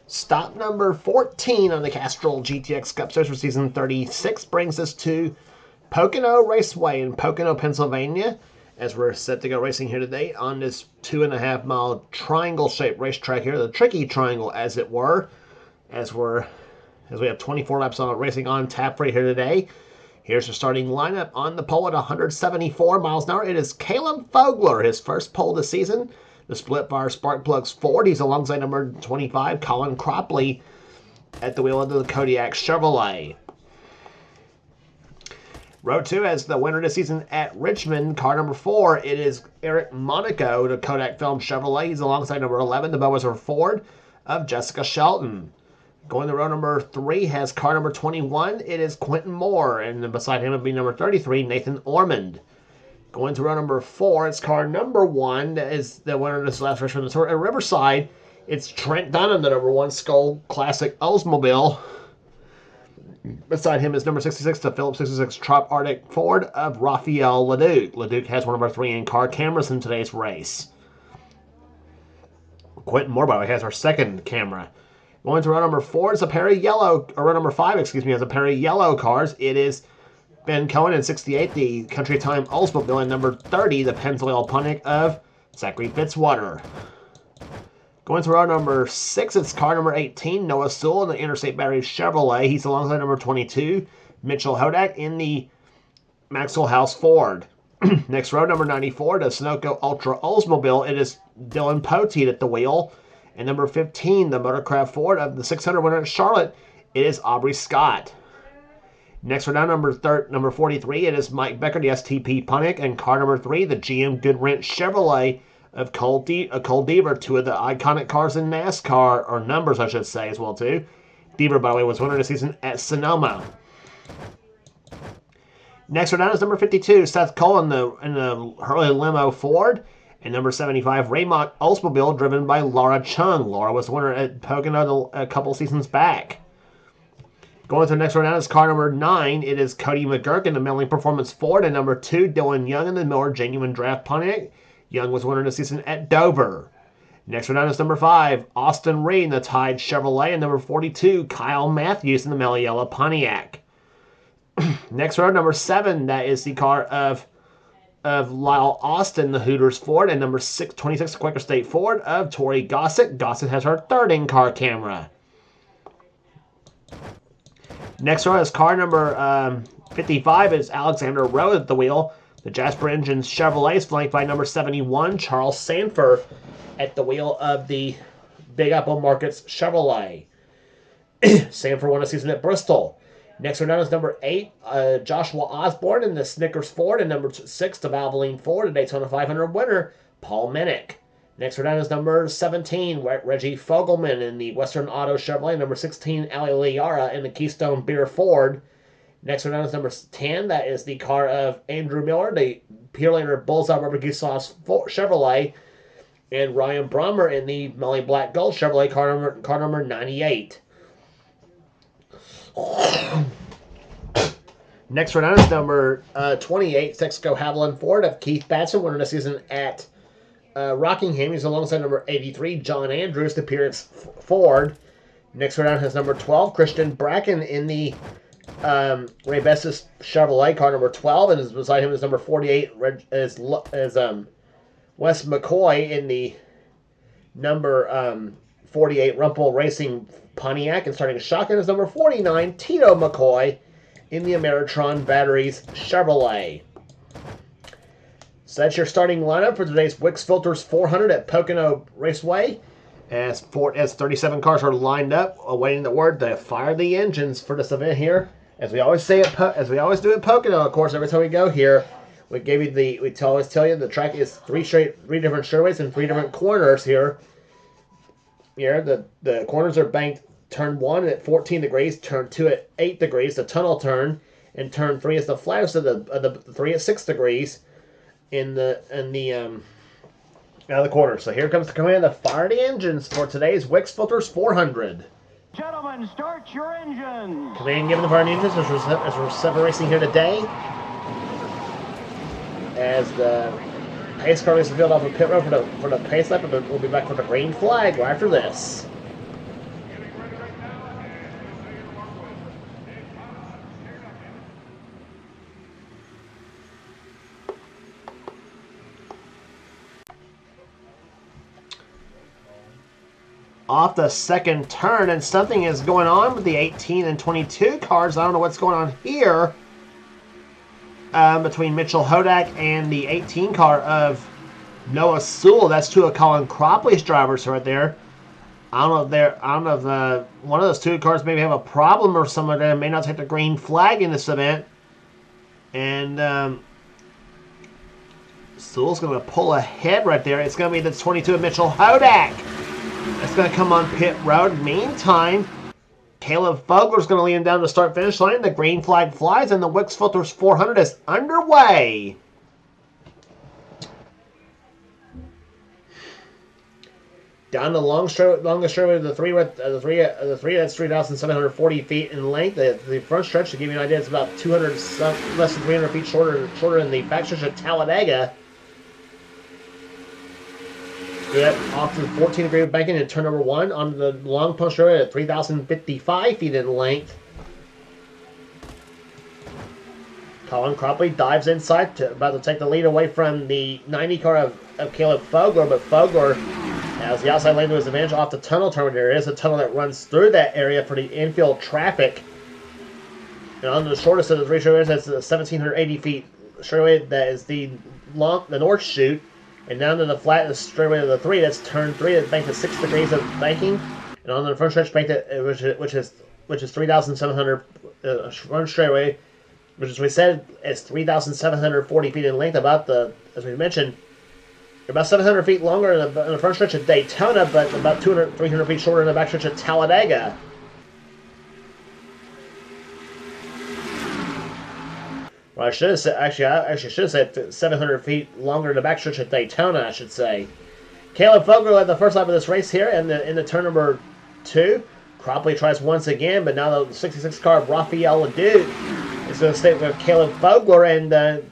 Stop number 14 on the Castrol GTX Cup Series for season 36 brings us to Pocono Raceway in Pocono, Pennsylvania, as we're set to go racing here today on this 2.5 mile triangle-shaped racetrack here, the tricky triangle, as it were, as we have 24 laps on racing on tap right here today. Here's the starting lineup on the pole at 174 miles an hour. It is Caleb Fogler, his first pole this season. The split bar spark plugs Ford. He's alongside number 25, Colin Cropley, at the wheel of the Kodiak Chevrolet. Row 2 has the winner this season at Richmond, car number 4. It is Eric Monaco, the Kodak Film Chevrolet. He's alongside number 11, the Beaumont Ford of Jessica Shelton. Going to row number 3 has car number 21. It is Quentin Moore, and then beside him would be number 33, Nathan Ormond. Going to row number 4, it's car number 1. That is the winner of this last race from the tour. At Riverside, it's Trent Dunham, the number 1 Skull Classic Oldsmobile. Beside him is number 66, the Phillips 66 Trop Arctic Ford of Raphael Leduc. Leduc has one of our 3 in-car cameras in today's race. Quentin Moore, by the way, has our second camera. Going to row number 4 is a pair of yellow, or row number 5, excuse me, has a pair of yellow cars. It is Ben Cohen in 68, the Country Time Oldsmobile, and number 30, the Pennzoil Pontiac of Zachary Fitzwater. Going to row number 6, it's car number 18, Noah Sewell in the Interstate Battery Chevrolet. He's alongside number 22, Mitchell Hodak in the Maxwell House Ford. Next row, number 94, the Sunoco Ultra Oldsmobile. It is Dylan Poteet at the wheel. And number 15, the Motorcraft Ford of the 600 winner at Charlotte. It is Aubrey Scott. Next row down, number 43, it is Mike Becker, the STP Pontiac, and car number 3, the GM Goodwrench Chevrolet of Cole Deaver, 2 of the iconic cars in NASCAR, or numbers I should say as well too. Deaver, by the way, was winner this season at Sonoma. Next row down is number 52, Seth Cole in the Hurley Limo Ford, and number 75, Raymont Oldsmobile, driven by Laura Chung. Laura was the winner at Pocono a couple seasons back. Going to the next row down is car number 9. It is Cody McGurk in the Milling Performance Ford, and number 2, Dylan Young in the Miller Genuine Draft Pontiac. Young was winner this season at Dover. Next row down is number 5, Austin Reed in the Tide Chevrolet, and number 42, Kyle Matthews in the Meliella Pontiac. Next row, number 7, that is the car of Lyle Austin, the Hooters Ford, and number 26, Quaker State Ford of Tori Gossett. Gossett has her 3rd in-car camera. Next row is car number 55. It's Alexander Rowe at the wheel. The Jasper Engines Chevrolet is flanked by number 71, Charles Sanford, at the wheel of the Big Apple Markets Chevrolet. Sanford won a season at Bristol. Next row down is number 8, Joshua Osborne in the Snickers Ford, and number 6, the Valvoline Ford, a Daytona 500 winner, Paul Minnick. Next row down is number 17, Reggie Fogelman in the Western Auto Chevrolet, number 16, Ali Liara in the Keystone Beer Ford. Next row down is number 10, that is the car of Andrew Miller, the Purelator Bullseye Barbecue Sauce Chevrolet, and Ryan Brummer in the Melly Black Gold Chevrolet, car number 98. Next row down is number 28, Texaco Haviland Ford of Keith Batson, winner this season at Rockingham. He's alongside number 83, John Andrews, the Pierce Ford. Next row down has number 12, Christian Bracken in the Ray Bessis Chevrolet, car number 12, and beside him is number 48, is Wes McCoy in the number 48 Rumpel Racing Pontiac, and starting shotgun is number 49, Tito McCoy in the Ameritron Batteries Chevrolet. So that's your starting lineup for today's WIX Filters 400 at Pocono Raceway. As 37 cars are lined up, awaiting the word to fire the engines for this event here. As we always say as we always do at Pocono, of course, every time we go here, we always tell you the track is three different straightaways and 3 different corners here. Here, the corners are banked turn 1 at 14 degrees, turn 2 at 8 degrees, the tunnel turn, and turn 3 is the flattest of the 3 at 6 degrees in the out of the corner. So here comes the command to fire the engines for today's WIX Filters 400. Gentlemen, start your engines. Command given to fire the engines as we're racing here today. As the Pace car leaves the field off of pit road for the pace lap, but we'll be back for the green flag right after this. Off the second turn, and something is going on with the 18 and 22 cars. I don't know what's going on here between Mitchell Hodak and the 18 car of Noah Sewell. That's two of Colin Cropley's drivers right there. I don't know if one of those two cars maybe have a problem, or some of them may not take the green flag in this event. And Sewell's going to pull ahead right there. It's going to be the 22 of Mitchell Hodak. That's going to come on pit road. Meantime, Caleb Fogler's going to lead him down the start-finish line. The green flag flies, and the WIX Filters 400 is underway. Down the longest straightaway of the three that's 3,740 feet in length. The front stretch, to give you an idea, it's about less than 300 feet shorter than the back stretch of Talladega. Off to the 14-degree banking in turn number 1 on the long punch straightaway at 3,055 feet in length. Colin Cropley dives inside, about to take the lead away from the 90 car of Caleb Fogler, but Fogler has the outside lane to his advantage off the tunnel turn. There is a tunnel that runs through that area for the infield traffic. And on the shortest of the three straightaways, that's the 1,780 feet straightaway. That is the north chute. And down to the flat straightaway of the 3, that's turn 3. That's banked at 6 degrees of banking. And on the front stretch, banked at which is 3,700 front straightaway, which, as we said, is 3,740 feet in length. As we mentioned, about 700 feet longer in the front stretch of Daytona, but about 300 feet shorter in the back stretch of Talladega. Well, I should have said, I should have said 700 feet longer in the back stretch of Daytona, I should say. Caleb Fogler led the first lap of this race here in the turn number 2. Cropley tries once again, but now the 66 car of Raphael Leduc is going to stay with Caleb Fogler,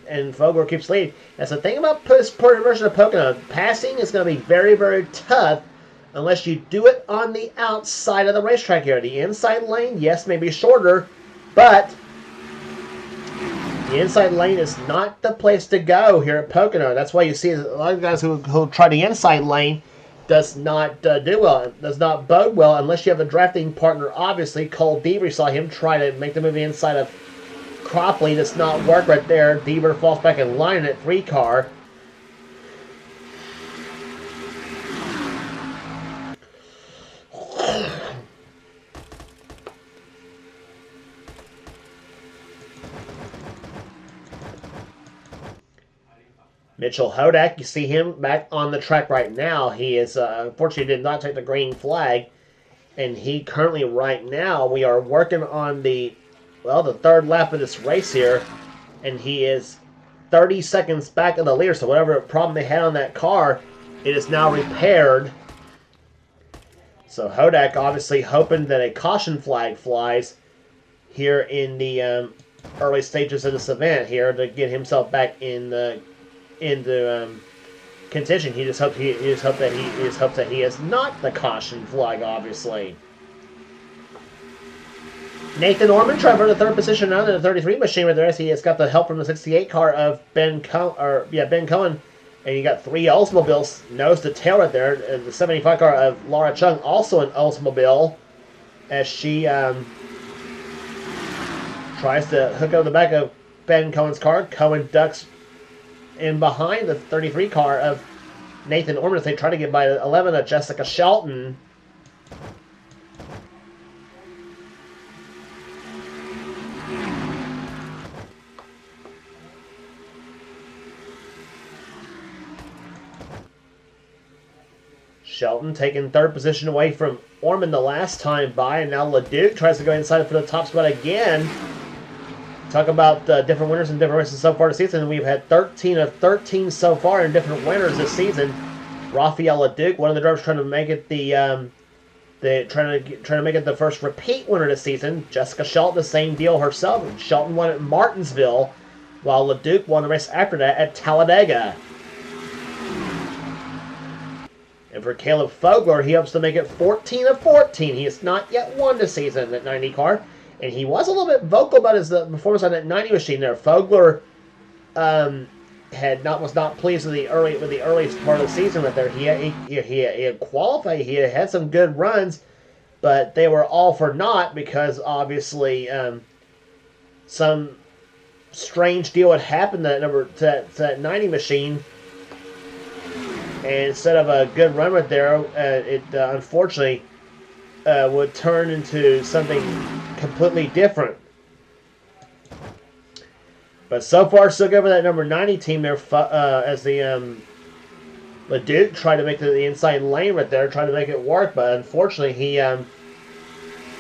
and Fogler keeps leading. That's the thing about Port version of Pocono. Passing is going to be very, very tough unless you do it on the outside of the racetrack here. The inside lane, yes, may be shorter, but the inside lane is not the place to go here at Pocono. That's why you see a lot of guys who try the inside lane does not do well, does not bode well unless you have a drafting partner. Obviously, Cole Deaver, saw him try to make the move inside of Cropley. Does not work right there. Deaver falls back in line at 3 car. Mitchell Hodak, you see him back on the track right now. He is, unfortunately, did not take the green flag. And he currently, right now, we are working on the third lap of this race here. And he is 30 seconds back of the leader. So whatever problem they had on that car, it is now repaired. So Hodak obviously hoping that a caution flag flies here in the early stages of this event here to get himself back into contention. He just hopes that he is not the caution flag, obviously. Nathan Orman trying for the third position now in the 33 machine right there. He has got the help from the 68 car of Ben Cohen, and you got 3 Oldsmobiles nose to tail right there. And the 75 car of Laura Chung, also an Oldsmobile, as she tries to hook up the back of Ben Cohen's car. Cohen ducks in behind the 33 car of Nathan Orman as they try to get by 11 of Jessica Shelton. Shelton taking third position away from Orman the last time by, and now Leduc tries to go inside for the top spot again. Talk about different winners and different races so far this season. We've had 13 of 13 so far in different winners this season. Raphael Leduc, one of the drivers trying to make it trying to make it the first repeat winner this season. Jessica Shelton, the same deal herself. Shelton won at Martinsville, while Leduc won the race after that at Talladega. And for Caleb Fogler, he hopes to make it 14 of 14. He has not yet won this season in that 90 car. And he was a little bit vocal about his performance on that 90 machine there. Fogler was not pleased with the early part of the season with there. He had qualified. He had some good runs, but they were all for naught because obviously some strange deal had happened to that 90 machine. And instead of a good run right there, it unfortunately would turn into something completely different. But so far, so good for that number 90 team there. As the LeDuc tried to make the inside lane right there, trying to make it work, but unfortunately he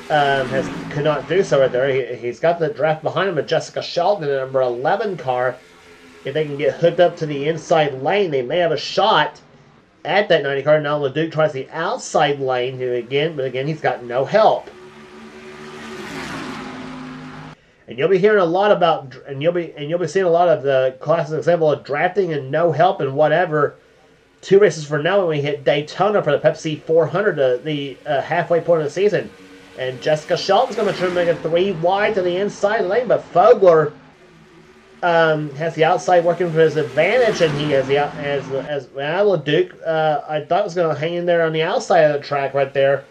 could not do so right there. He's got the draft behind him with Jessica Shelton in the number 11 car. If they can get hooked up to the inside lane, they may have a shot at that 90 car. Now LeDuc tries the outside lane, but again he's got no help. And you'll be hearing a lot about, and you'll be seeing a lot of the classic example of drafting and no help and whatever. 2 races from now when we hit Daytona for the Pepsi 400, the halfway point of the season. And Jessica Shelton's going to try to make a 3 wide to the inside lane, but Fogler has the outside working for his advantage, and he has LeDuc. I thought was going to hang in there on the outside of the track right there,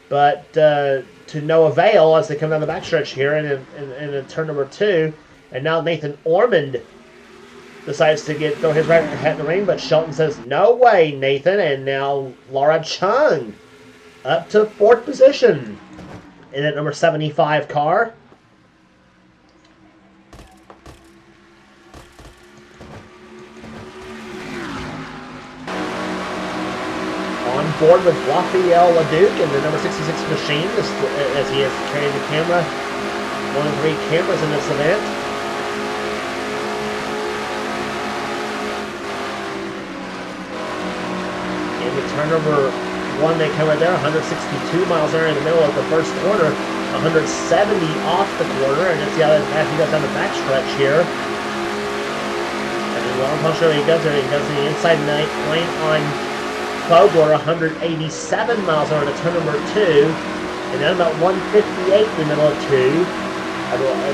but to no avail as they come down the backstretch here in turn number 2. And now Nathan Ormond decides to throw his right hat in the ring, but Shelton says, no way, Nathan. And now Laura Chung up to 4th position in that number 75 car. On board with Raphael LeDuc in the number 66 machine as he is carrying the camera. 1 of 3 cameras in this event. In the turn number 1, they come right there, 162 miles an hour in the middle of the first corner, 170 off the corner, and it's the other as he goes down the backstretch here. And then long puncture he goes there, he goes to the inside lane on Fogler, 187 miles an hour to turn number 2, and then about 158 in the middle of 2,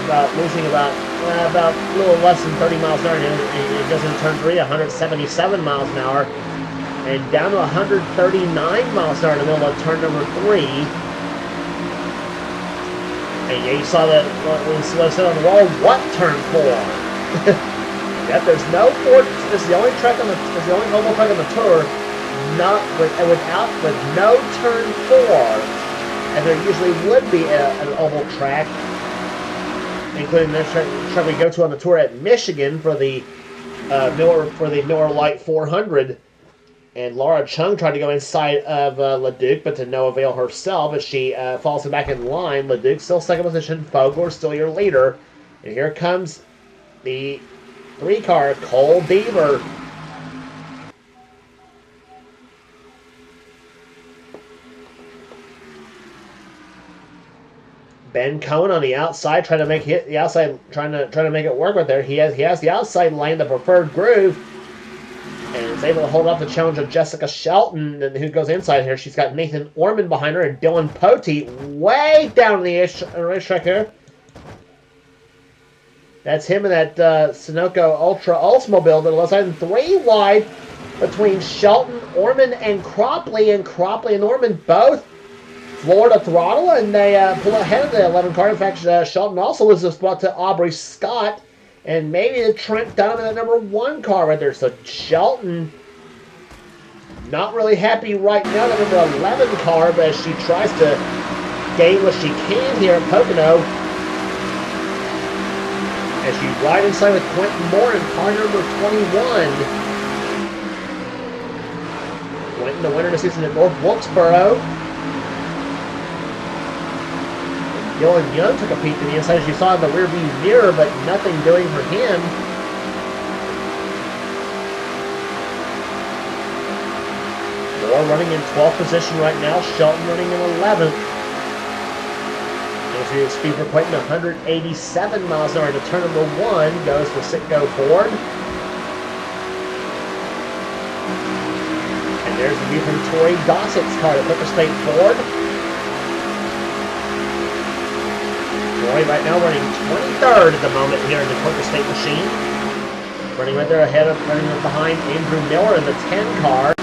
about losing about a little less than 30 miles an hour, and it goes into turn 3, 177 miles an hour, and down to 139 miles an hour in the middle of turn number 3. And yeah, you saw that when it said on the wall, what turn 4? Yep, there's no fourth. This is the only track on the oval track on the tour. With no turn 4, and there usually would be an oval track, including the track we go to on the tour at Michigan for the Miller Lite 400. And Laura Chung tried to go inside of LeDuc, but to no avail herself as she falls back in line. LeDuc still 2nd position. Fogler still your leader, and here comes the 3 car, Cole Beaver. Ben Cohen on the outside, trying to make it work right there. He has the outside lane, the preferred groove, and is able to hold off the challenge of Jessica Shelton, who goes inside here. She's got Nathan Ormond behind her and Dylan Pote way down in the racetrack here. That's him in that Sunoco Ultra Oldsmobile to the left side, and 3 wide between Shelton, Ormond, and Cropley. And Cropley and Ormond both Florida throttle, and they pull ahead of the 11 car. In fact, Shelton also loses a spot to Aubrey Scott, and maybe the Trent Dunham in that number 1 car right there. So Shelton not really happy right now, the number 11 car, but as she tries to gain what she can here at Pocono, as she right inside with Quentin Moore in car number 21. Quentin, the winner of the season at North Wilkesboro. Dylan Young took a peek to the inside as you saw in the rearview mirror, but nothing doing for him. Moore running in 12th position right now. Shelton running in 11th. As you speed for Quentin, 187 miles an hour to turn number 1 goes to Sitco Ford. And There's the view from Tori Gossett's car at Clipper State Ford. Tori right now running 23rd at the moment here in the Clipper State machine. Running right there running behind Andrew Miller in the 10 car.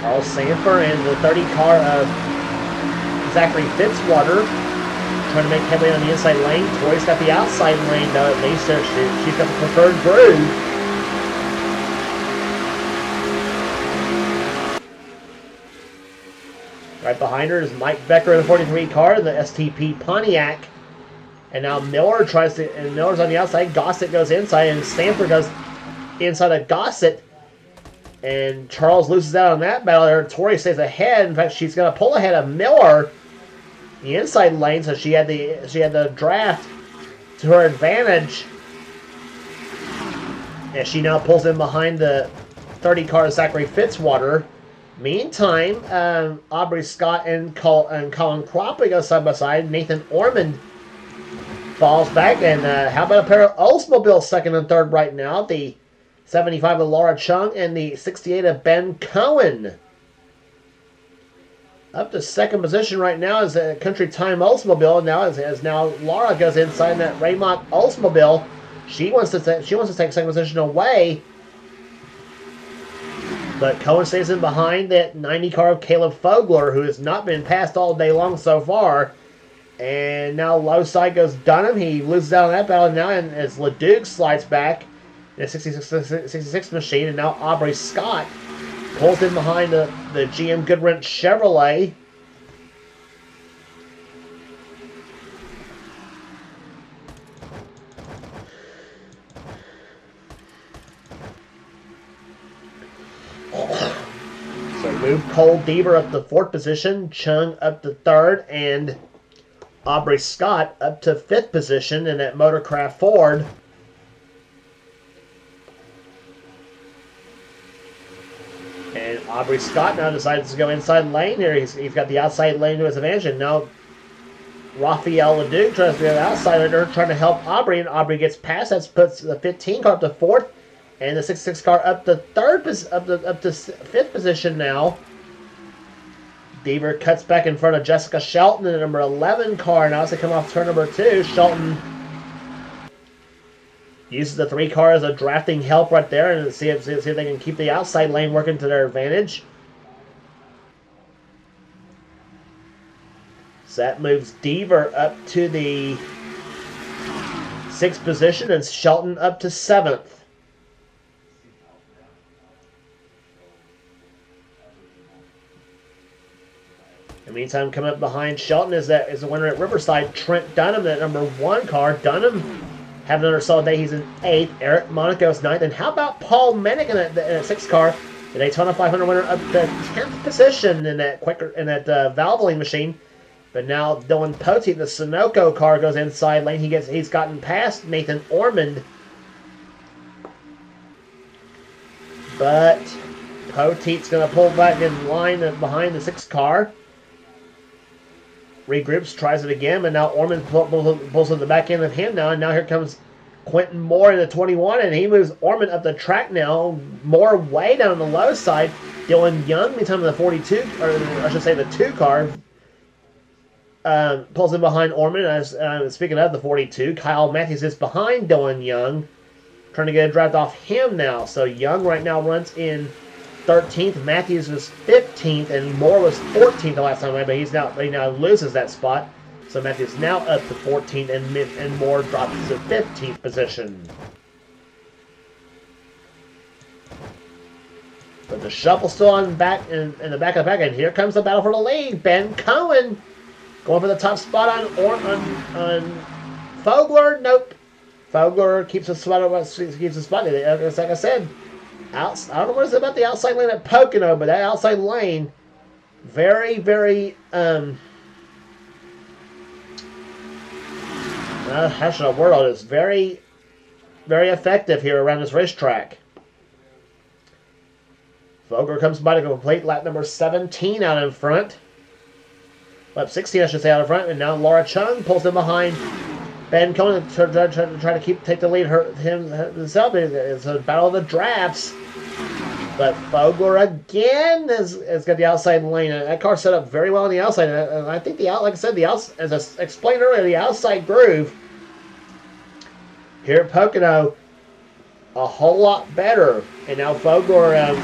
Charles Sanford in the 30 car of Zachary Fitzwater trying to make headway on the inside lane. Tori's got the outside lane though, at least she's got the preferred groove. Right behind her is Mike Becker in the 43 car in the STP Pontiac. And now Miller's on the outside. Gossett goes inside, and Sanford goes inside of Gossett. And Charles loses out on that battle there. Tori stays ahead. In fact, she's going to pull ahead of Miller in the inside lane, so she had the draft to her advantage. And she now pulls in behind the 30 car Zachary Fitzwater. Meantime, Aubrey Scott and Colin Cropley go side by side. Nathan Ormond falls back. And how about a pair of Oldsmobiles second and third right now? The 75 of Laura Chung and the 68 of Ben Cohen. Up to second position right now is a Country Time Oldsmobile. Now as now Laura goes inside that Raymont Oldsmobile. She wants to take second position away. But Cohen stays in behind that 90 car of Caleb Fogler, who has not been passed all day long so far. And now low side goes Dunham. He loses out on that battle now, and as Leduc slides back in a 66 machine, and now Aubrey Scott pulls in behind the GM Goodwrench Chevrolet. So move Cole Deaver up to fourth position, Chung up to third, and Aubrey Scott up to fifth position in that Motorcraft Ford. And Aubrey Scott now decides to go inside lane here. He's got the outside lane to his advantage, and now Raphael Leduc tries to be on the outside there, trying to help Aubrey, and Aubrey gets past. That puts the 15 car up to fourth. And the 66 car up to fifth position now. Deaver cuts back in front of Jessica Shelton in the number 11 car now as they come off turn number 2. Shelton uses the 3 car as a drafting help right there and see if they can keep the outside lane working to their advantage. So that moves Deaver up to the 6th position and Shelton up to 7th. In the meantime, coming up behind Shelton is the winner at Riverside, Trent Dunham, that number 1 car. Dunham having another solid day. He's in 8th. Eric Monaco's 9th. And how about Paul Mennick in that 6th car? The Daytona 500 winner up to 10th position in that Valvoline machine. But now Dylan Poteet, the Sunoco car, goes inside lane. He's gotten past Nathan Ormond. But Poteet's going to pull back in line behind the 6th car. Regroups, tries it again, but now Ormond pulls on the back end of him now, and now here comes Quentin Moore in the 21, and he moves Ormond up the track now. Moore way down on the low side. Dylan Young, meantime in the 42, or I should say the 2 car, pulls in behind Ormond. Speaking of the 42, Kyle Matthews is behind Dylan Young, trying to get a draft off him now. So Young right now runs in 13th, Matthews was 15th, and Moore was 14th the last time, but he now loses that spot. So Matthews now up to 14th, and Moore drops to 15th position. But the shuffle's still on back in the back of the pack, and here comes the battle for the lead. Ben Cohen going for the top spot on Fogler. Nope. Fogler keeps the spot. Like I said. I don't know what it's about the outside lane at Pocono, but that outside lane, very, very, how should I word all this? Very, very effective here around this racetrack. Fogler comes by to complete lap number 17 out in front. lap 16, I should say, out of front. And now Laura Chung pulls in behind Ben Cohen to try to take the lead himself. It's a battle of the drafts. But Fogler again has got the outside lane. That car set up very well on the outside. And I think like I said, as I explained earlier, the outside groove here at Pocono a whole lot better. And now Fogler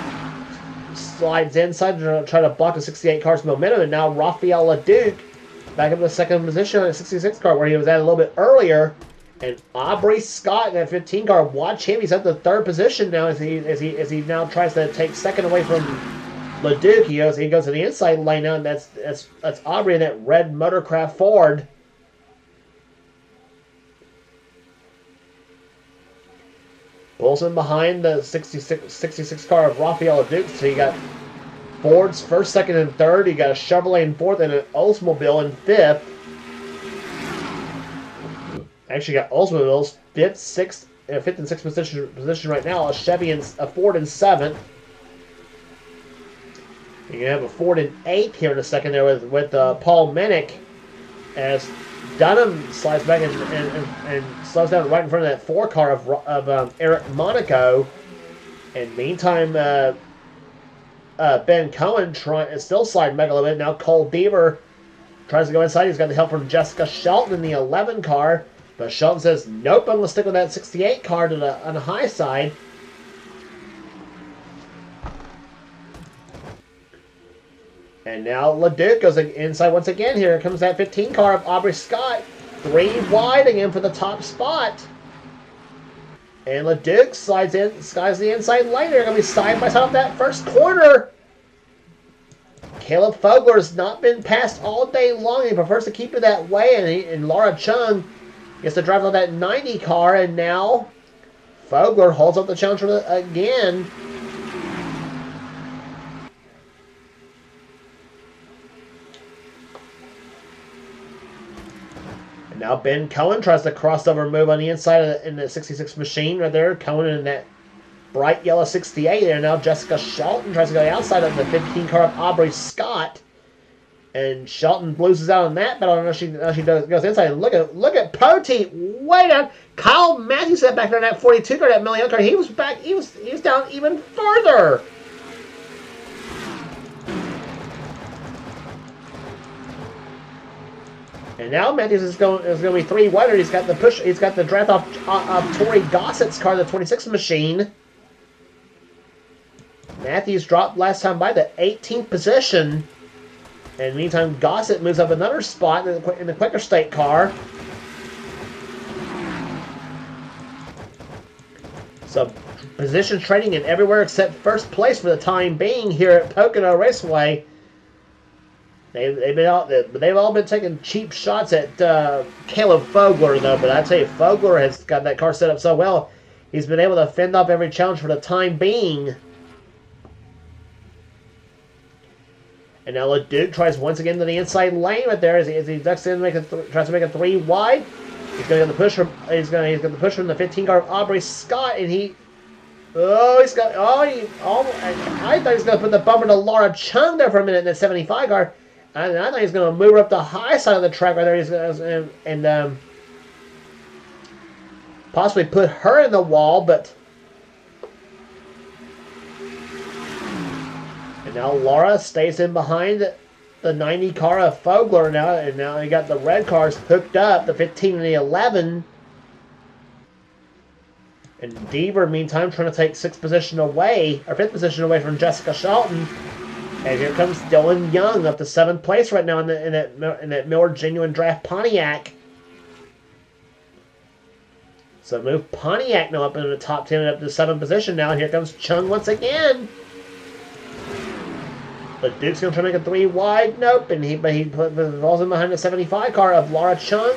slides inside to try to block the 68 car's momentum. And now Rafael LeDuc back up to the second position on the 66 car where he was at a little bit earlier. And Aubrey Scott in that 15 car, watch him. He's at the third position now as he now tries to take second away from LeDuc. He goes to the inside lane now, and that's Aubrey in that red Motorcraft Ford. Pulls in behind the 66 car of Rafael LeDuc. So you got Ford's first, second, and third. You got a Chevrolet in fourth and an Oldsmobile in fifth. Actually got Oldsmobiles fifth and sixth position right now. A Chevy and a Ford in seventh. You're gonna have a Ford in eighth here in a second there with Paul Mennick as Dunham slides back and slows down right in front of that 4 car of Eric Monaco. And meantime, Ben Cohen is still sliding back a little bit. Now Cole Deaver tries to go inside. He's got the help from Jessica Shelton in the 11 car. But Shelton says, nope, I'm going to stick with that 68 car on the high side. And now LeDuc goes inside once again. Here comes that 15 car of Aubrey Scott. 3 wide again for the top spot. And LeDuc slides the inside lane. They're going to be side by side off that first corner. Caleb Fogler has not been passed all day long. He prefers to keep it that way. And Laura Chung gets to drive on that 90 car. And now Fogler holds up the challenge again. And now Ben Cohen tries to crossover move on the inside in the 66 machine right there. Cohen in that bright yellow 68 there. Now Jessica Shelton tries to go outside of the 15 car of Aubrey Scott. And Shelton loses out on that battle. Now she goes inside. And look at Poteet way down. Kyle Matthews sat back there in that 42 car, that million car. He was back. He was down even further. And now Matthews is going to be 3 wider. He's got the push. He's got the draft off Tori Gossett's car, the 26 machine. Matthews dropped last time by the 18th position. And meantime, Gossett moves up another spot in the Quicker State car. So position trading in everywhere except first place for the time being here at Pocono Raceway. They've all been taking cheap shots at Caleb Fogler though. But I tell you, Fogler has got that car set up so well. He's been able to fend off every challenge for the time being. And now LeDuc tries once again to the inside lane right there as he ducks in, tries to make a 3 wide. He's going to get the push from the push from the 15 car of Aubrey Scott, and I thought he was going to put the bumper to Laura Chung there for a minute in the 75 car. And I thought he was going to move her up the high side of the track right there, and possibly put her in the wall, but. And now Laura stays in behind the 90 car of Fogler now, and now you got the red cars hooked up, the 15 and the 11. And Deaver, meantime, trying to take 5th position away from Jessica Shelton. And here comes Dylan Young up to 7th place right now in that Miller Genuine Draft Pontiac. So move Pontiac now up into the top 10 and up to 7th position now. And here comes Chung once again. But Duke's going to try to make a 3 wide. Nope. And he falls in behind the 75 car of Laura Chung.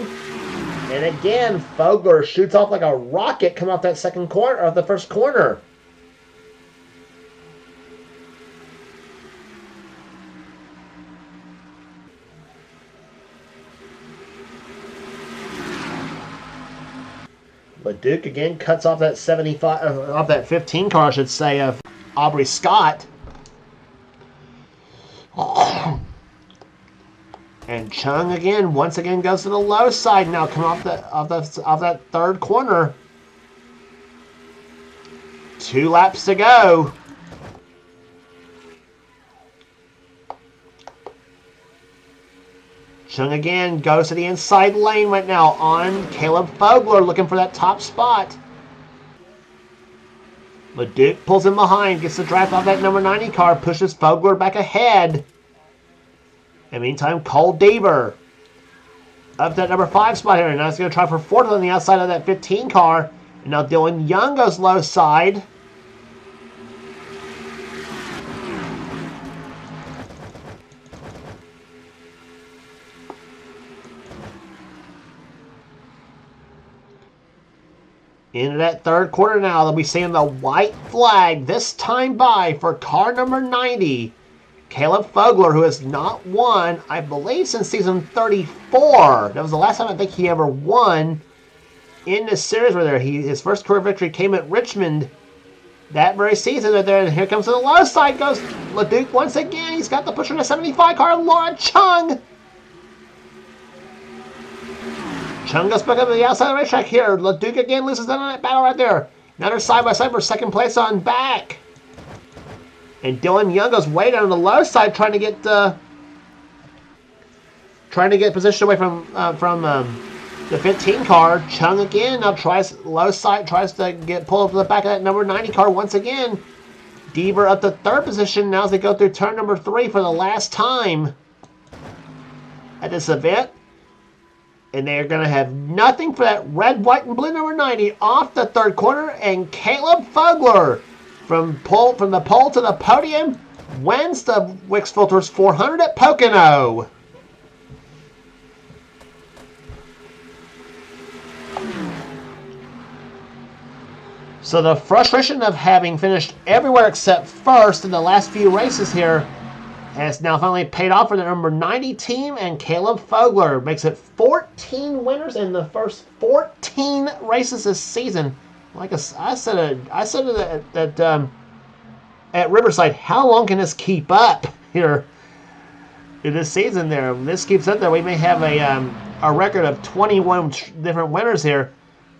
And again, Fogler shoots off like a rocket coming off that second corner, of the first corner. LeDuc again cuts off that 75, off that 15 car, I should say, of Aubrey Scott. And Chung again, once again, goes to the low side now, coming off that third corner. 2 laps to go. Chung again goes to the inside lane right now on Caleb Fogler, looking for that top spot. LeDuc pulls him behind, gets the draft off that number 90 car, pushes Fogler back ahead. In the meantime, Cole Deaver up that number 5 spot here. Now he's going to try for 4th on the outside of that 15 car. And now Dylan Young goes low side. Into that third quarter now, they'll be seeing the white flag this time by for car number 90. Caleb Fogler, who has not won, I believe, since season 34. That was the last time I think he ever won in this series right there. His first career victory came at Richmond that very season right there. And here comes to the low side, goes LeDuc once again. He's got the pusher in the 75 car, Laura Chung. Chung goes back up to the outside of the racetrack here. LeDuc again loses out on that battle right there. Now they're side by side for second place on back. And Dylan Young goes way down on the low side, trying to get position away from the 15 car. Chung again now tries low side, tries to pull up to the back of that number 90 car once again. Deaver up to 3rd position now as they go through turn number 3 for the last time at this event. And they're going to have nothing for that red, white, and blue number 90 off the 3rd corner. And Caleb Fogler, from the pole to the podium, wins the WIX Filters 400 at Pocono. So the frustration of having finished everywhere except first in the last few races here has now finally paid off for the number 90 team, and Caleb Fogler makes it 14 winners in the first 14 races this season. Like I said at Riverside, how long can this keep up here in this season? There, if this keeps up there, we may have a record of 21 different winners here,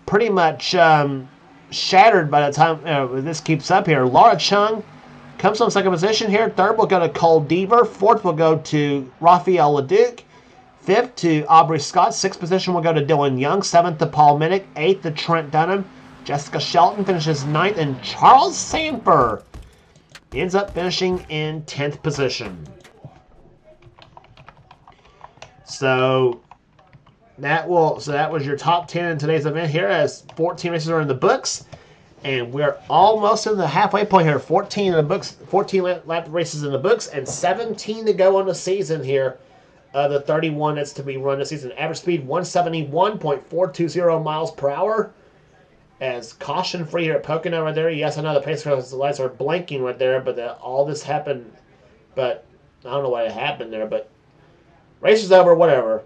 pretty much shattered by the time this keeps up here. Laura Chung comes on 2nd position here. 3rd will go to Cole Deaver. 4th will go to Raphael LeDuc. 5th to Aubrey Scott. 6th position will go to Dylan Young. 7th to Paul Minnick. 8th to Trent Dunham. Jessica Shelton finishes 9th. And Charles Sanford ends up finishing in 10th position. So that was your top 10 in today's event here, as 14 races are in the books. And we're almost in the halfway point here. 14 in the books, 14 lap races in the books, and 17 to go on the season here. The 31 that's to be run this season. Average speed 171.420 miles per hour. As caution free here at Pocono right there. Yes, I know the pace car lights are blinking right there, but all this happened. But I don't know why it happened there. But race is over, whatever.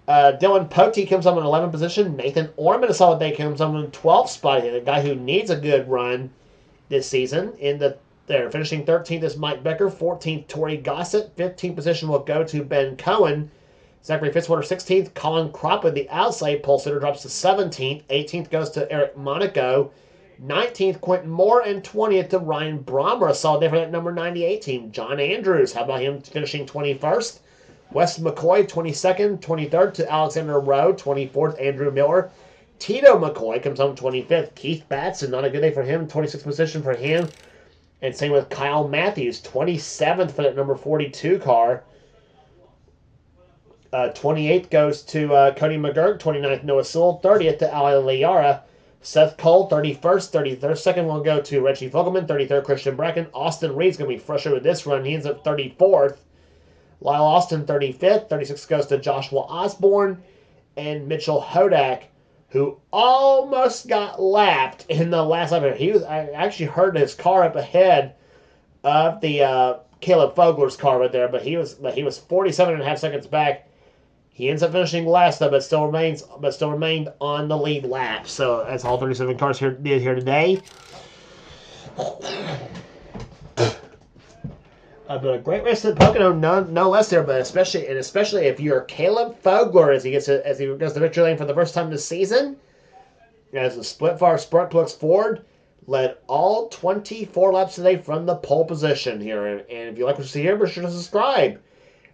Dylan Pote comes up in 11th position. Nathan Orman, a solid day, comes up in 12th spot here. The guy who needs a good run this season. They're finishing 13th is Mike Becker. 14th, Tori Gossett. 15th position will go to Ben Cohen. Zachary Fitzwater, 16th. Colin Cropper, the outside pole sitter, drops to 17th. 18th goes to Eric Monaco. 19th, Quentin Moore. And 20th to Ryan Brommer. A solid day for that number 98 team. John Andrews, how about him finishing 21st? Wes McCoy, 22nd. 23rd to Alexander Rowe. 24th, Andrew Miller. Tito McCoy comes home 25th. Keith Batson, not a good day for him. 26th position for him. And same with Kyle Matthews, 27th for that number 42 car. 28th goes to Cody McGurk. 29th, Noah Sewell. 30th to Ali Liara. Seth Cole, 31st. 32nd will go to Reggie Fogelman. 33rd, Christian Bracken. Austin Reed's going to be frustrated with this run. He ends up 34th. Lyle Austin, 35th. 36th goes to Joshua Osborne. And Mitchell Hodak, who almost got lapped in the last lap. I actually heard his car up ahead of the Caleb Fogler's car right there, but he was 47.5 seconds back. He ends up finishing last though, but still remained on the lead lap. So that's all 37 cars did here today. But a great race to the Pocono, no less there. But especially if you're Caleb Fogler as he goes to victory lane for the first time this season, as the split fire sprint looks forward, led all 24 laps today from the pole position here. And if you like what you see here, be sure to subscribe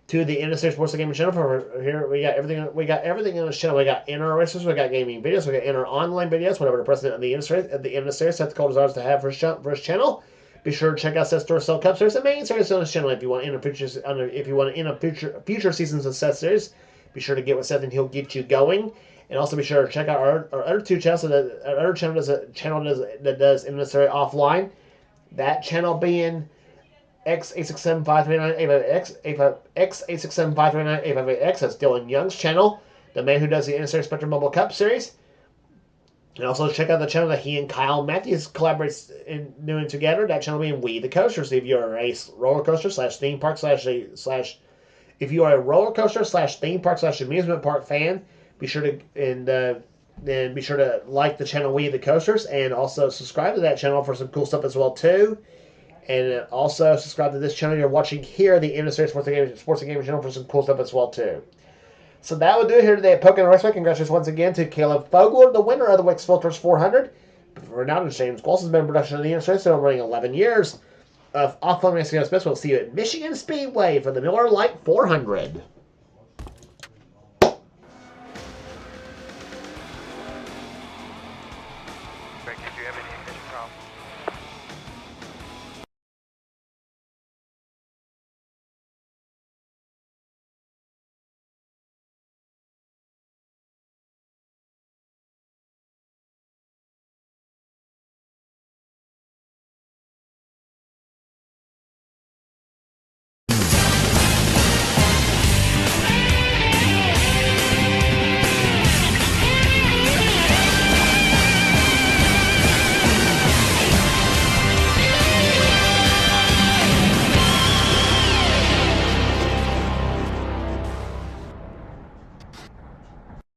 to the NNSCRA Sports Gaming channel. For here, we got everything. We got everything in this channel. We got inner races, we got gaming videos, we got inner online videos. Whatever the president of the NNSCRA set the goal desires to have for his channel. Be sure to check out Set Store Sell Cup Series, the main series on this channel. If you want future seasons of Set Series, be sure to get with Seth and he'll get you going. And also be sure to check out our other two channels. Our other channel is a channel that does NNSCRA offline. That channel being X867539 X867539 That's Dylan Young's channel, the man who does the NNSCRA Spectrum Mobile Cup Series. And also check out the channel that he and Kyle Matthews collaborates in doing together. That channel being We the Coaster. So if you're a roller coaster / theme park / if you are a roller coaster / theme park / amusement park fan, be sure to then be sure to like the channel We the Coasters and also subscribe to that channel for some cool stuff as well too. And also subscribe to this channel you're watching here, the NNSCRA Sports and Gaming channel, for some cool stuff as well too. So that will do it here today at Pocono Raceway. Congratulations once again to Caleb Fogler, the winner of the WIX Filters 400. For now, James Walsh has been in production of the NNSCRA, celebrating 11 years of off-road racing. We'll see you at Michigan Speedway for the Miller Lite 400.